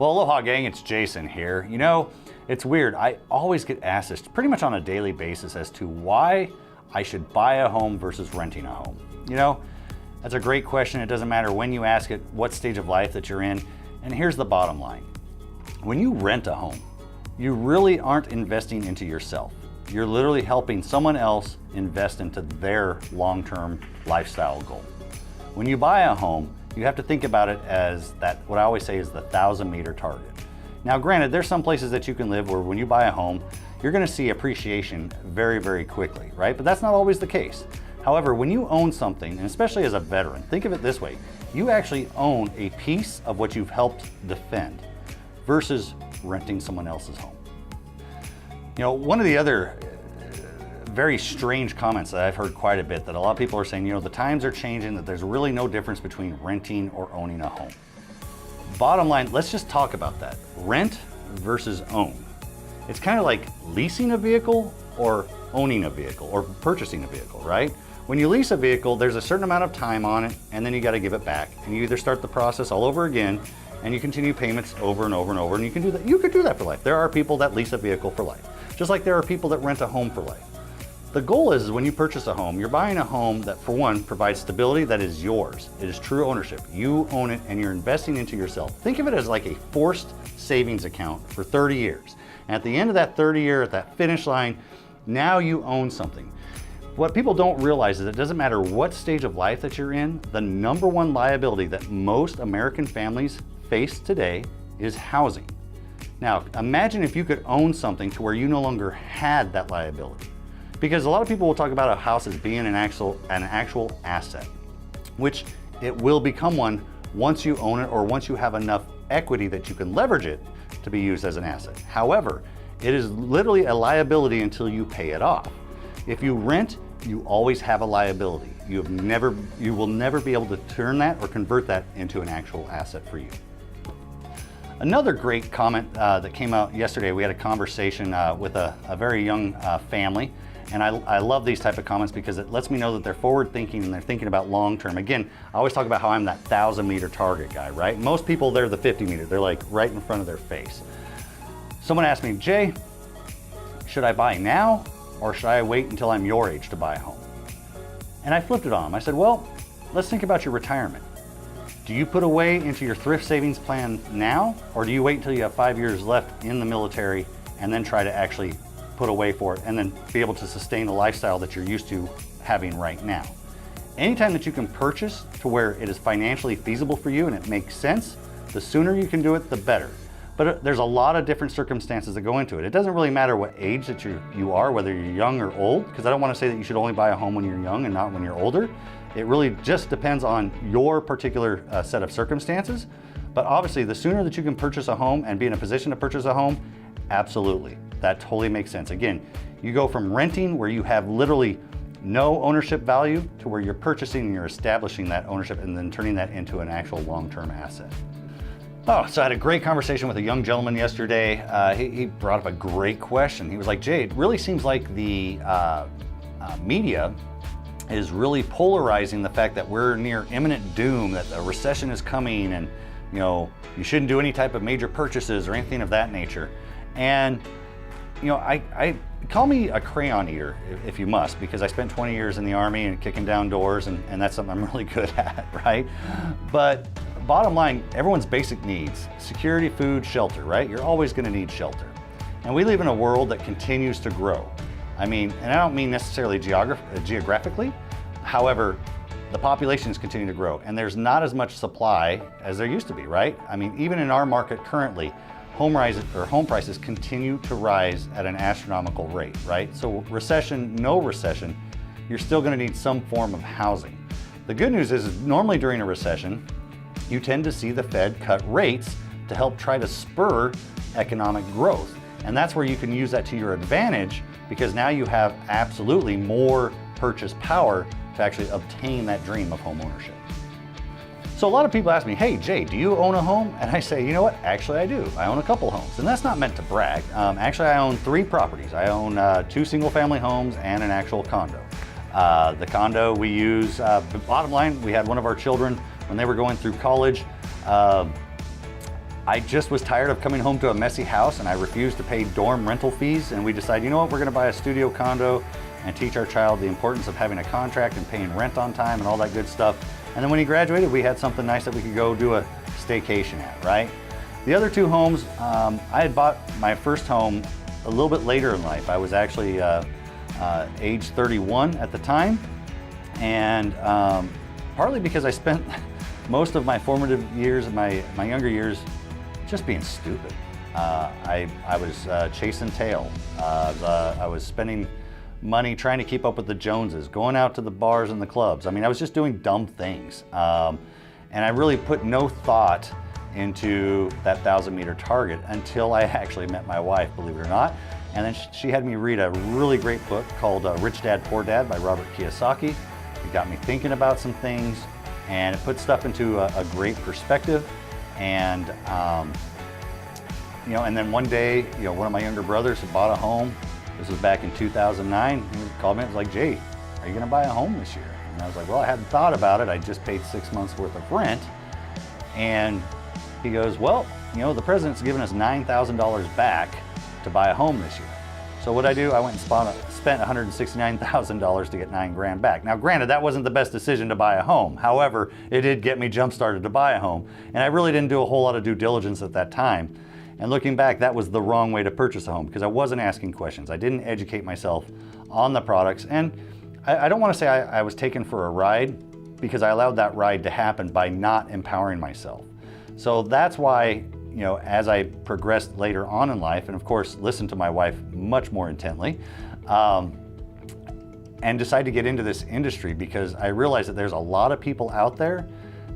Well, aloha gang, it's Jason here. You know, it's weird. I always get asked this pretty much on a daily basis as to why I should buy a home versus renting a home. You know, that's a great question. It doesn't matter when you ask it, what stage of life that you're in. And here's the bottom line. When you rent a home, you really aren't investing into yourself. You're literally helping someone else invest into their long-term lifestyle goal. When you buy a home, you have to think about it as that, what I always say is the 1,000-meter target. Now, granted, there's some places that you can live where when you buy a home, you're gonna see appreciation very, very quickly, right? But that's not always the case. However, when you own something, and especially as a veteran, think of it this way, you actually own a piece of what you've helped defend versus renting someone else's home. You know, one of the other very strange comments that I've heard quite a bit, that a lot of people are saying, you know, the times are changing, that there's really no difference between renting or owning a home. Bottom line, let's just talk about that. Rent versus own. It's kind of like leasing a vehicle or owning a vehicle or purchasing a vehicle, right? When you lease a vehicle, there's a certain amount of time on it and then you got to give it back. And you either start the process all over again and you continue payments over and over and over, and you can do that. You could do that for life. There are people that lease a vehicle for life, just like there are people that rent a home for life. The goal is when you purchase a home, you're buying a home that, for one, provides stability that is yours. It is true ownership. You own it and you're investing into yourself. Think of it as like a forced savings account for 30 years. And at the end of that 30 year, at that finish line, now you own something. What people don't realize is it doesn't matter what stage of life that you're in, the number one liability that most American families face today is housing. Now, imagine if you could own something to where you no longer had that liability. Because a lot of people will talk about a house as being an actual asset, which it will become one once you own it or once you have enough equity that you can leverage it to be used as an asset. However, it is literally a liability until you pay it off. If you rent, you always have a liability. You will never be able to turn that or convert that into an actual asset for you. Another great comment that came out yesterday, we had a conversation with a very young family. And I love these type of comments because it lets me know that they're forward thinking and they're thinking about long term. Again, I always talk about how I'm that 1,000-meter target guy, right? Most people, they're the 50-meter. They're like right in front of their face. Someone asked me, Jay, should I buy now or should I wait until I'm your age to buy a home? And I flipped it on them. I said, well, let's think about your retirement. Do you put away into your thrift savings plan now, or do you wait until you have 5 years left in the military and then try to actually put away for it and then be able to sustain the lifestyle that you're used to having right now? Anytime that you can purchase to where it is financially feasible for you and it makes sense, the sooner you can do it, the better. But there's a lot of different circumstances that go into it. It doesn't really matter what age that you are, whether you're young or old, because I don't want to say that you should only buy a home when you're young and not when you're older. It really just depends on your particular set of circumstances. But obviously, the sooner that you can purchase a home and be in a position to purchase a home, absolutely. That totally makes sense. Again, you go from renting where you have literally no ownership value to where you're purchasing and you're establishing that ownership and then turning that into an actual long-term asset. Oh, so I had a great conversation with a young gentleman yesterday. He brought up a great question. He was like, Jay, it really seems like the media is really polarizing the fact that we're near imminent doom, that a recession is coming and, you know, you shouldn't do any type of major purchases or anything of that nature. And you know, I call me a crayon eater if you must, because I spent 20 years in the Army and kicking down doors, and that's something I'm really good at, right? But bottom line, everyone's basic needs, security, food, shelter, right? You're always gonna need shelter. And we live in a world that continues to grow. I mean, and I don't mean necessarily geographically, however, the populations continue to grow and there's not as much supply as there used to be, right? I mean, even in our market currently, home prices continue to rise at an astronomical rate, right? So recession, no recession, you're still gonna need some form of housing. The good news is normally during a recession, you tend to see the Fed cut rates to help try to spur economic growth. And that's where you can use that to your advantage, because now you have absolutely more purchase power to actually obtain that dream of home ownership. So a lot of people ask me, hey Jay, do you own a home? And I say, you know what, actually I do. I own a couple homes, and that's not meant to brag. Actually, I own 3 properties. I own 2 single family homes and an actual condo. The condo we use, bottom line, we had one of our children when they were going through college. I just was tired of coming home to a messy house, and I refused to pay dorm rental fees, and we decided, you know what, we're gonna buy a studio condo and teach our child the importance of having a contract and paying rent on time and all that good stuff. And then when he graduated, we had something nice that we could go do a staycation at, right? The other two homes, I had bought my first home a little bit later in life. I was actually age 31 at the time, and partly because I spent most of my formative years, my younger years, just being stupid. I was chasing tail. I was spending money trying to keep up with the Joneses, going out to the bars and the clubs. I mean, I was just doing dumb things. And I really put no thought into that 1,000-meter target until I actually met my wife, believe it or not. And then she had me read a really great book called Rich Dad, Poor Dad by Robert Kiyosaki. It got me thinking about some things, and it put stuff into a great perspective. And you know, and then one day, you know, one of my younger brothers had bought a home. This was back in 2009. He called me and was like, "Jay, are you gonna buy a home this year?" And I was like, "Well, I hadn't thought about it. I just paid 6 months worth of rent." And he goes, "Well, you know, the president's given us $9,000 back to buy a home this year." So what I do, I went and spent $169,000 to get $9,000 back. Now, granted, that wasn't the best decision to buy a home. However, it did get me jump-started to buy a home. And I really didn't do a whole lot of due diligence at that time. And looking back, that was the wrong way to purchase a home because I wasn't asking questions. I didn't educate myself on the products. And I don't want to say I was taken for a ride, because I allowed that ride to happen by not empowering myself. So that's why, you know, as I progressed later on in life, and of course listened to my wife much more intently, and decided to get into this industry, because I realized that there's a lot of people out there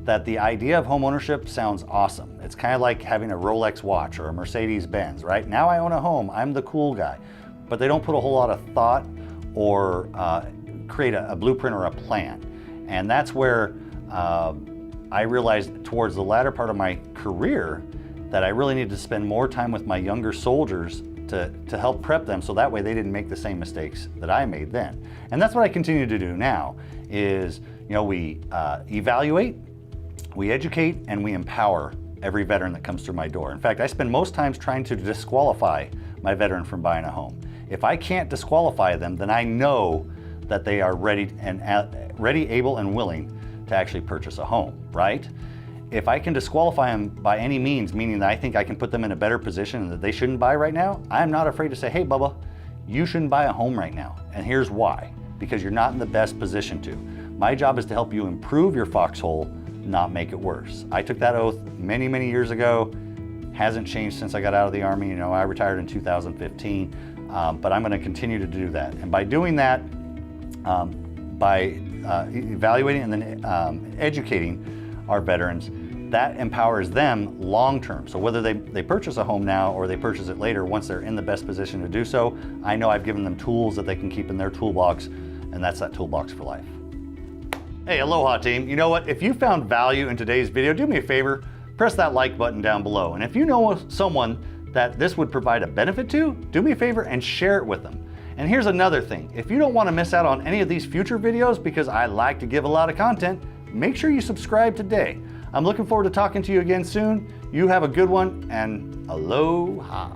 that the idea of home ownership sounds awesome. It's kind of like having a Rolex watch or a Mercedes-Benz, right? Now I own a home, I'm the cool guy. But they don't put a whole lot of thought or create a blueprint or a plan. And that's where I realized towards the latter part of my career that I really needed to spend more time with my younger soldiers to help prep them, so that way they didn't make the same mistakes that I made then. And that's what I continue to do now is, you know, we evaluate, we educate, and we empower every veteran that comes through my door. In fact, I spend most times trying to disqualify my veteran from buying a home. If I can't disqualify them, then I know that they are ready, able, and willing to actually purchase a home, right? If I can disqualify them by any means, meaning that I think I can put them in a better position and that they shouldn't buy right now, I'm not afraid to say, "Hey, Bubba, you shouldn't buy a home right now. And here's why. Because you're not in the best position to. My job is to help you improve your foxhole, not make it worse." I took that oath many, many years ago. Hasn't changed since I got out of the Army. You know, I retired in 2015, but I'm gonna continue to do that. And by doing that, by evaluating and then educating our veterans, that empowers them long-term. So whether they purchase a home now or they purchase it later, once they're in the best position to do so, I know I've given them tools that they can keep in their toolbox, and that's that toolbox for life. Hey, aloha team. You know what? If you found value in today's video, do me a favor, press that like button down below. And if you know someone that this would provide a benefit to, do me a favor and share it with them. And here's another thing. If you don't want to miss out on any of these future videos, because I like to give a lot of content, make sure you subscribe today. I'm looking forward to talking to you again soon. You have a good one, and aloha.